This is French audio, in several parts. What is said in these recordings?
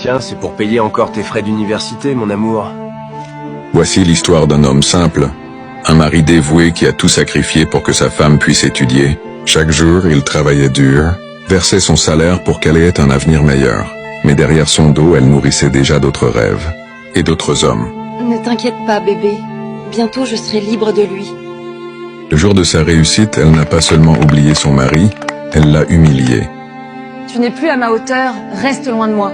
Tiens, c'est pour payer encore tes frais d'université, mon amour. Voici l'histoire d'un homme simple, un mari dévoué qui a tout sacrifié pour que sa femme puisse étudier. Chaque jour, il travaillait dur, versait son salaire pour qu'elle ait un avenir meilleur. Mais derrière son dos, elle nourrissait déjà d'autres rêves et d'autres hommes. Ne t'inquiète pas, bébé. Bientôt, je serai libre de lui. Le jour de sa réussite, elle n'a pas seulement oublié son mari, elle l'a humilié. Tu n'es plus à ma hauteur, reste loin de moi.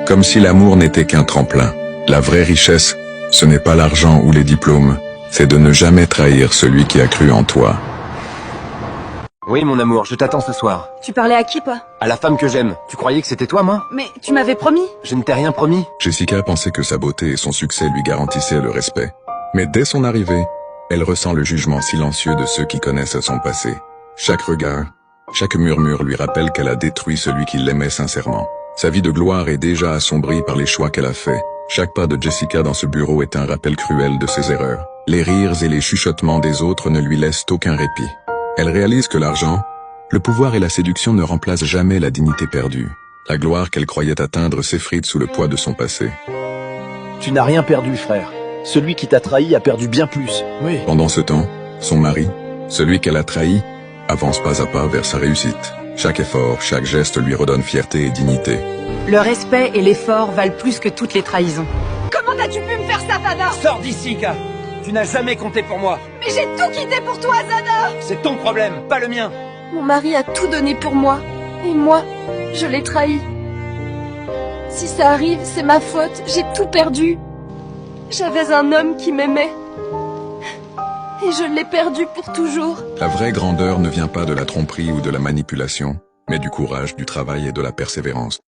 Comme si l'amour n'était qu'un tremplin. La vraie richesse, ce n'est pas l'argent ou les diplômes, c'est de ne jamais trahir celui qui a cru en toi. Oui, mon amour, je t'attends ce soir. Tu parlais à qui, pas? À la femme que j'aime. Tu croyais que c'était toi, moi? Mais tu m'avais promis. Je ne t'ai rien promis. Jessica pensait que sa beauté et son succès lui garantissaient le respect. Mais dès son arrivée, elle ressent le jugement silencieux de ceux qui connaissent son passé. Chaque regard, chaque murmure lui rappelle qu'elle a détruit celui qui l'aimait sincèrement. Sa vie de gloire est déjà assombrie par les choix qu'elle a faits. Chaque pas de Jessica dans ce bureau est un rappel cruel de ses erreurs. Les rires et les chuchotements des autres ne lui laissent aucun répit. Elle réalise que l'argent, le pouvoir et la séduction ne remplacent jamais la dignité perdue. La gloire qu'elle croyait atteindre s'effrite sous le poids de son passé. Tu n'as rien perdu, frère. Celui qui t'a trahi a perdu bien plus. Oui. Pendant ce temps, son mari, celui qu'elle a trahi, avance pas à pas vers sa réussite. Chaque effort, chaque geste lui redonne fierté et dignité. Le respect et l'effort valent plus que toutes les trahisons. Comment as-tu pu me faire ça, Zana? Sors d'ici, Ka. Tu n'as jamais compté pour moi. Mais j'ai tout quitté pour toi, Zana. C'est ton problème, pas le mien. Mon mari a tout donné pour moi. Et moi, je l'ai trahi. Si ça arrive, c'est ma faute. J'ai tout perdu. J'avais un homme qui m'aimait. Et je l'ai perdu pour toujours. La vraie grandeur ne vient pas de la tromperie ou de la manipulation, mais du courage, du travail et de la persévérance.